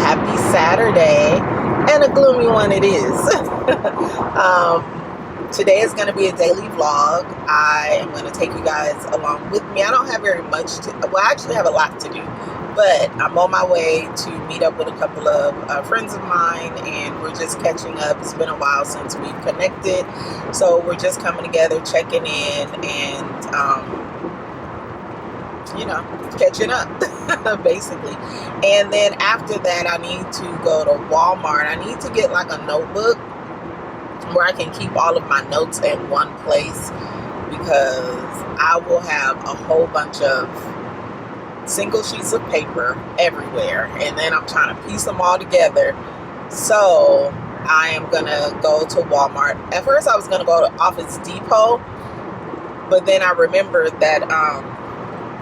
happy Saturday, and a gloomy one it is. Today is going to be a daily vlog. I am going to take you guys along with me. I don't have very much to, well, I actually have a lot to do, but I'm on my way to meet up with a couple of friends of mine, and we're just catching up. It's been a while since we've connected, so we're just coming together, checking in, and catching up basically. And then after that, I need to go to Walmart. I need to get like a notebook where I can keep all of my notes in one place, because I will have a whole bunch of single sheets of paper everywhere, and then I'm trying to piece them all together. So I am gonna go to Walmart. At first I was gonna go to Office Depot, but then I remembered that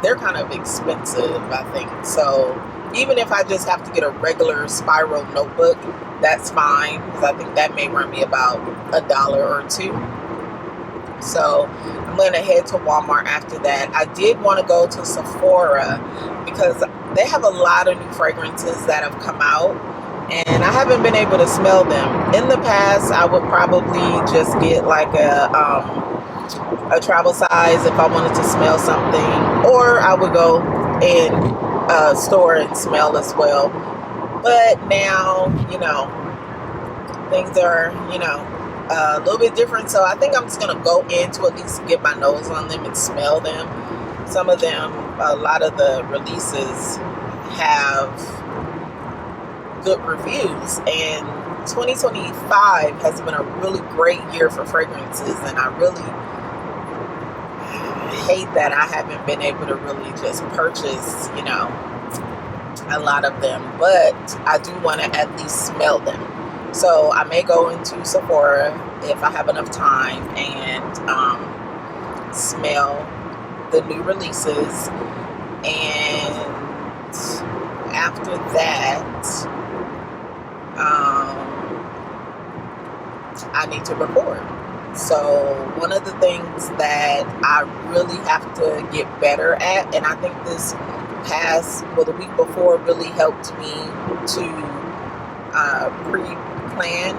they're kind of expensive, I think. So even if I just have to get a regular spiral notebook, that's fine, because I think that may run me about $1 or $2. So I'm going to head to Walmart after that. I did want to go to Sephora because they have a lot of new fragrances that have come out, and I haven't been able to smell them. In the past, I would probably just get like a travel size if I wanted to smell something, or I would go in a store and smell as well. But now, things are, a little bit different. So I think I'm just going to go in to at least get my nose on them and smell them. Some of them, a lot of the releases have good reviews, and 2025 has been a really great year for fragrances, and I really hate that I haven't been able to really just purchase, a lot of them, but I do want to at least smell them. So I may go into Sephora if I have enough time and smell the new releases, and after that I need to record. So one of the things that I really have to get better at, and I think this the week before really helped me to pre-plan,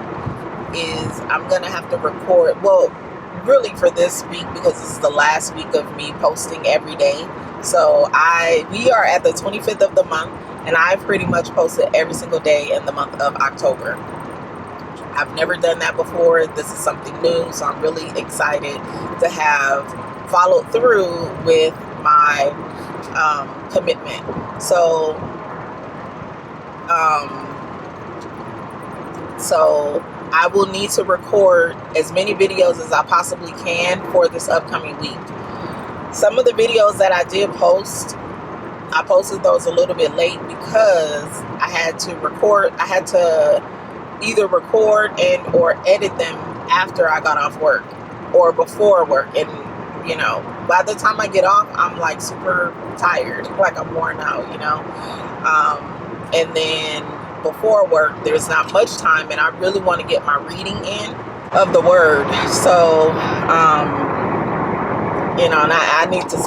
is I'm going to have to record, well, really for this week, because this is the last week of me posting every day. So we are at the 25th of the month, and I've pretty much posted every single day in the month of October. I've never done that before. This is something new, so I'm really excited to have followed through with my commitment. So I will need to record as many videos as I possibly can for this upcoming week. Some of the videos that I did post, I posted those a little bit late because I had to either record and or edit them after I got off work or before work, and by the time I get off, I'm like super tired, like I'm worn out, and then before work there's not much time, and I really want to get my reading in of the word. So and I need to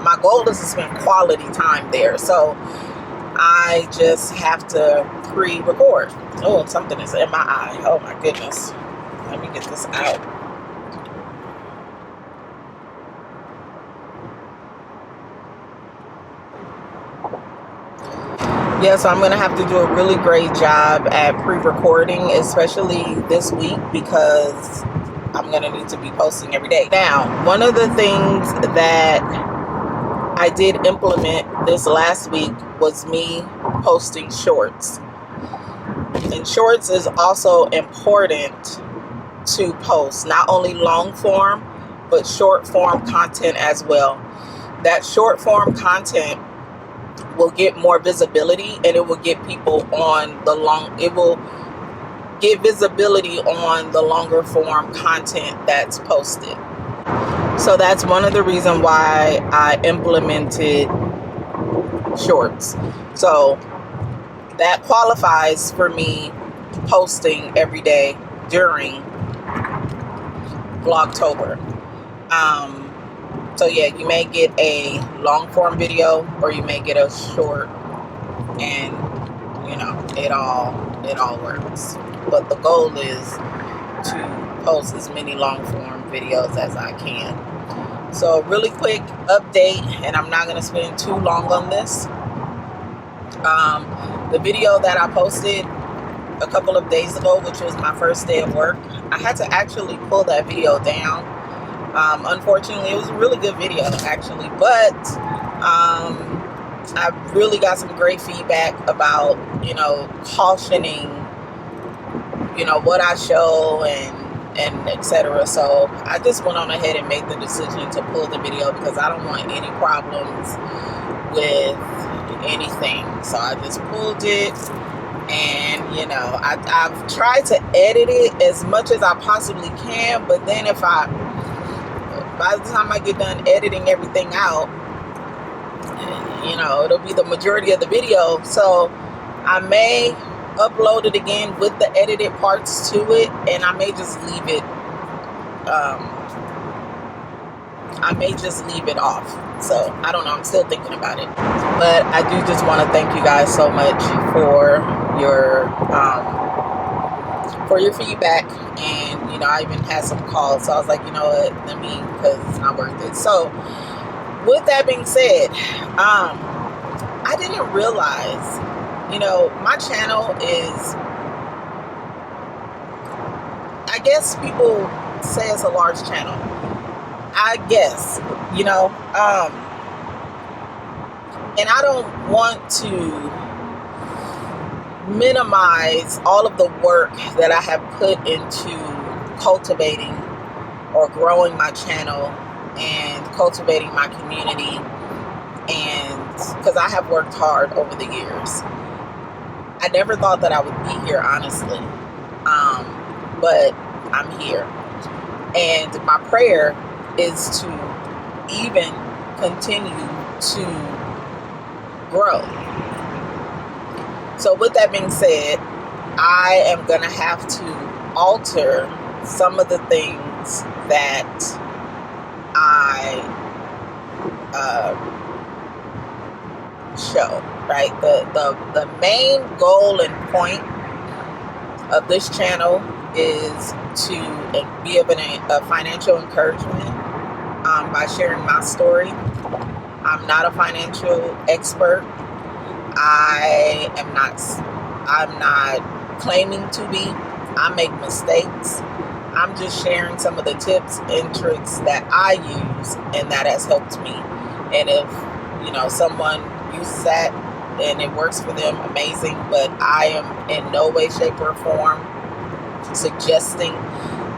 my goal is to spend quality time there. So I just have to pre-record. Oh, something is in my eye. Oh my goodness. Let me get this out. Yeah, so I'm going to have to do a really great job at pre-recording, especially this week, because I'm going to need to be posting every day. Now, one of the things that I did implement this last week was me posting shorts. And shorts is also important to post, not only long form, but short form content as well. That short form content will get more visibility, and it will get people on it will get visibility on the longer form content that's posted. So that's one of the reasons why I implemented shorts. So that qualifies for me posting every day during Vlogtober. So yeah, you may get a long form video, or you may get a short, and it all works. But the goal is to post as many long form videos as I can. So really quick update, and I'm not going to spend too long on this. The video that I posted a couple of days ago, which was my first day of work, I had to actually pull that video down. Unfortunately, it was a really good video actually, but I really got some great feedback about, cautioning, what I show and etc. So I just went on ahead and made the decision to pull the video because I don't want any problems with anything. So I just pulled it, and I've tried to edit it as much as I possibly can, but then by the time I get done editing everything out, it'll be the majority of the video. So I may upload it again with the edited parts to it, and I may just leave it off. So I don't know, I'm still thinking about it. But I do just want to thank you guys so much for your feedback. And I even had some calls, so I was like, what, because it's not worth it. So with that being said, I didn't realize, my channel is, I guess people say it's a large channel. I guess, and I don't want to minimize all of the work that I have put into cultivating or growing my channel and cultivating my community, and because I have worked hard over the years. I never thought that I would be here, honestly, but I'm here, and my prayer is to even continue to grow. So with that being said, I am gonna have to alter some of the things that I show, right? The main goal and point of this channel is to be of a financial encouragement by sharing my story. I'm not a financial expert. I'm not claiming to be. I make mistakes. I'm just sharing some of the tips and tricks that I use and that has helped me. And if someone uses that and it works for them, amazing. But I am in no way, shape, or form suggesting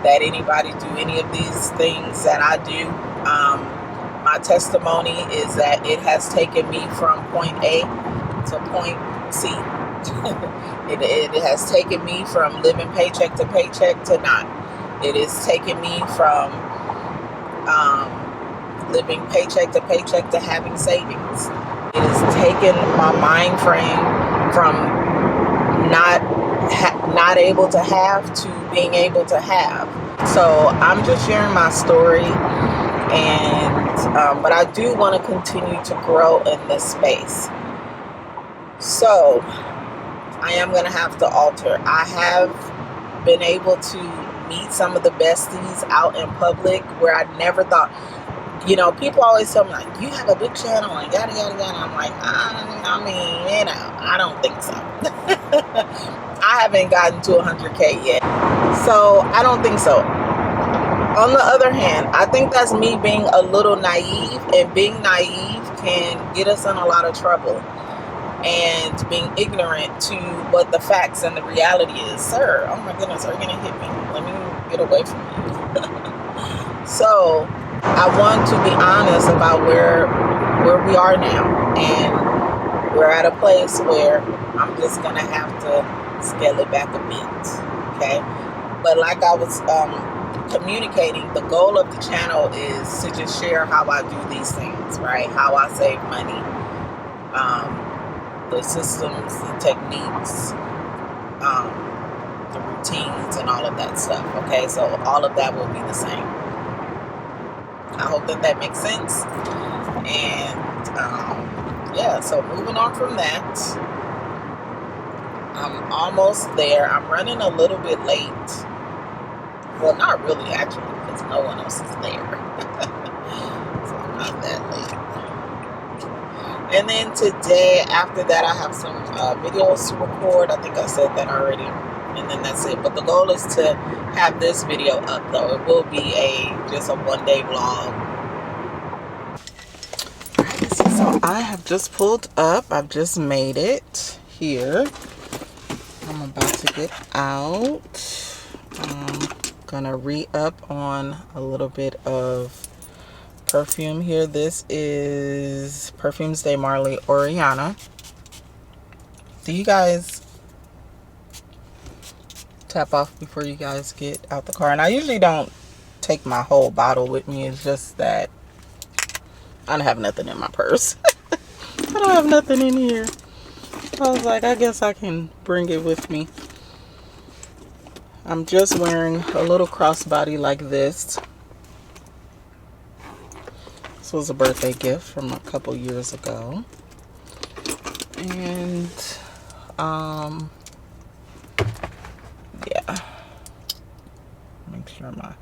that anybody do any of these things that I do. My testimony is that it has taken me from point A to point C. It has taken me from living paycheck to paycheck to not. It has taken me from living paycheck to paycheck to having savings. It has taken my mind frame from not able to have to being able to have. So I'm just sharing my story, and but I do want to continue to grow in this space. So I am going to have to alter. I have been able to meet some of the besties out in public where I never thought, people always tell me, like, you have a big channel and yada, yada, yada. I'm like, I don't think so. I haven't gotten to 100K yet. So I don't think so. On the other hand, I think that's me being a little naive, and being naive can get us in a lot of trouble. And being ignorant to what the facts and the reality is. Sir, oh my goodness, are you gonna hit me? Let me get away from you. So I want to be honest about where we are now, and we're at a place where I'm just gonna have to scale it back a bit. Okay, but like I was communicating, the goal of the channel is to just share how I do these things, right? How I save money. The systems, the techniques, the routines, and all of that stuff. Okay, so all of that will be the same. I hope that makes sense. And yeah, so moving on from that, I'm almost there. I'm running a little bit late. Well, not really, actually, because no one else is there. So I'm not that late. And then today, after that, I have some videos to record. I think I said that already. And then that's it. But the goal is to have this video up, though. It will be just a one-day vlog. So I have just pulled up. I've just made it here. I'm about to get out. I'm gonna re-up on a little bit of perfume here. This is Perfumes de Marley Oriana. Do you guys tap off before you guys get out the car? And I usually don't take my whole bottle with me. It's just that I don't have nothing in my purse. I don't have nothing in here. I was like, I guess I can bring it with me. I'm just wearing a little crossbody like this. This was a birthday gift from a couple years ago. And yeah. Make sure my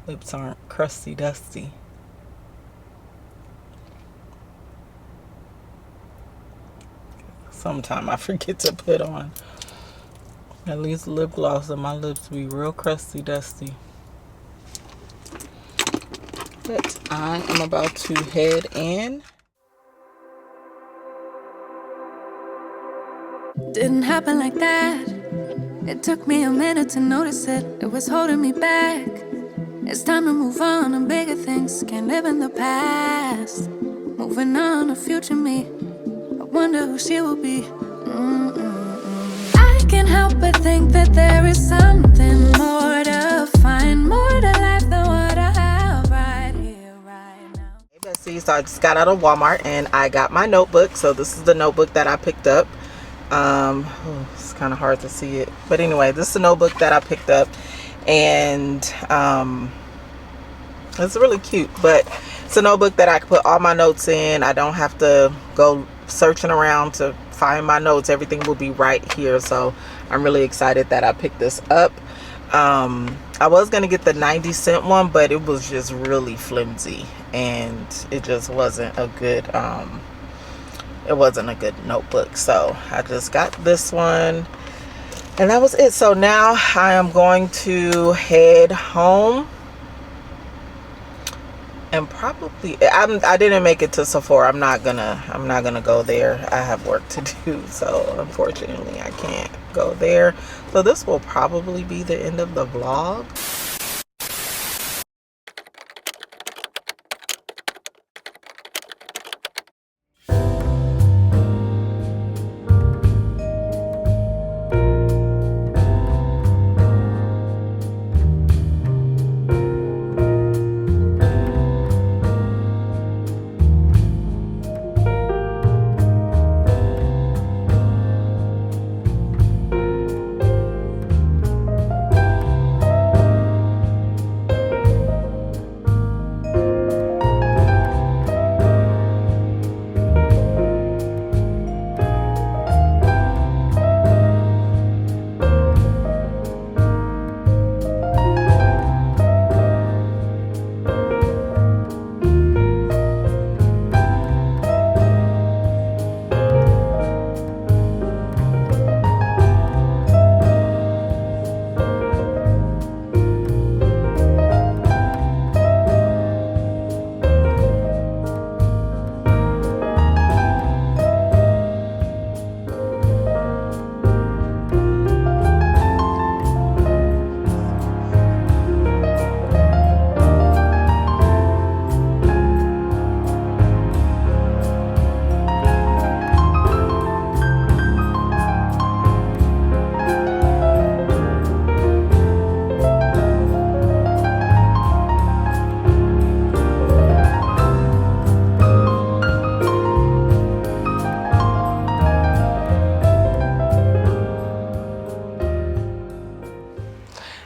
lips aren't crusty dusty. Sometimes I forget to put on at least lip gloss, and my lips be real crusty dusty. But I am about to head in. Didn't happen like that. It took me a minute to notice it. It was holding me back. It's time to move on to bigger things. Can't live in the past. Moving on to future me. I wonder who she will be. I can't help but think that there is something more to find, more to life than what I have right here, right now. Hey Bessie, so I just got out of Walmart and I got my notebook. So this is the notebook that I picked up. It's kind of hard to see it, but anyway, this is the notebook that I picked up, and it's really cute. But it's a notebook that I can put all my notes in. I don't have to go searching around to find my notes. Everything will be right here. So I'm really excited that I picked this up. I was gonna get the 90-cent one, but it was just really flimsy, and it just wasn't a good notebook. So I just got this one, and that was it. So now I am going to head home, and probably I didn't make it to Sephora. I'm not gonna go there. I have work to do, so unfortunately I can't go there. So this will probably be the end of the vlog.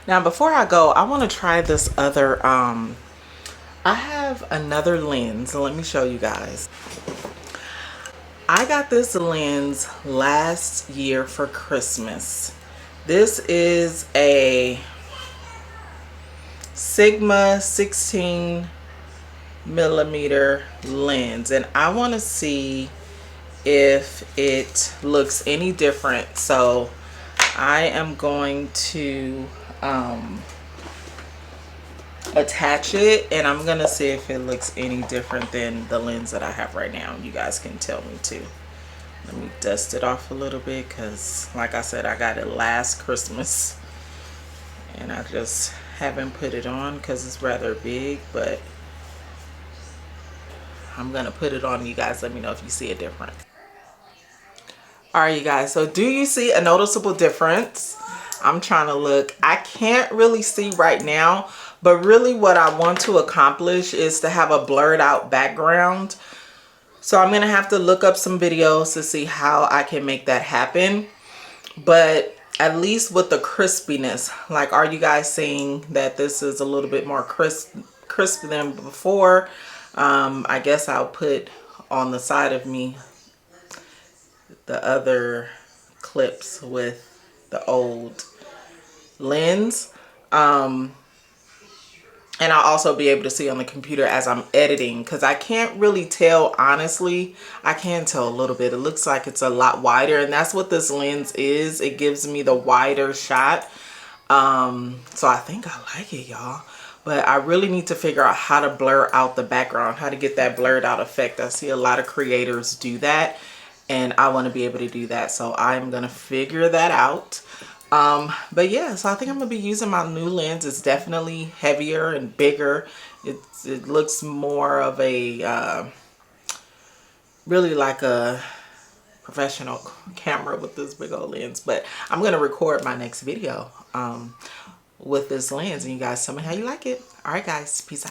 Now before I go, I want to try this other, I have another lens. So let me show you guys. I got this lens last year for Christmas. This is a Sigma 16 millimeter lens, and I want to see if it looks any different. So I am going to attach it, and I'm gonna see if it looks any different than the lens that I have right now. You guys can tell me too. Let me dust it off a little bit, because like I said, I got it last Christmas and I just haven't put it on because it's rather big, but I'm gonna put it on. You guys let me know if you see a difference. All right, you guys, so do you see a noticeable difference? I'm trying to look. I can't really see right now, but really what I want to accomplish is to have a blurred out background. So I'm gonna have to look up some videos to see how I can make that happen. But at least with the crispiness, like, are you guys seeing that this is a little bit more crisp than before? I guess I'll put on the side of me the other clips with the old lens, and I'll also be able to see on the computer as I'm editing, because I can't really tell, honestly. I can tell a little bit. It looks like it's a lot wider, and that's what this lens is. It gives me the wider shot. So I think I like it, y'all, but I really need to figure out how to blur out the background, how to get that blurred out effect. I see a lot of creators do that, and I want to be able to do that. So I'm going to figure that out. But yeah, so I think I'm going to be using my new lens. It's definitely heavier and bigger. It looks more of a, really like a professional camera with this big old lens. But I'm going to record my next video, with this lens, and you guys tell me how you like it. All right, guys, peace out.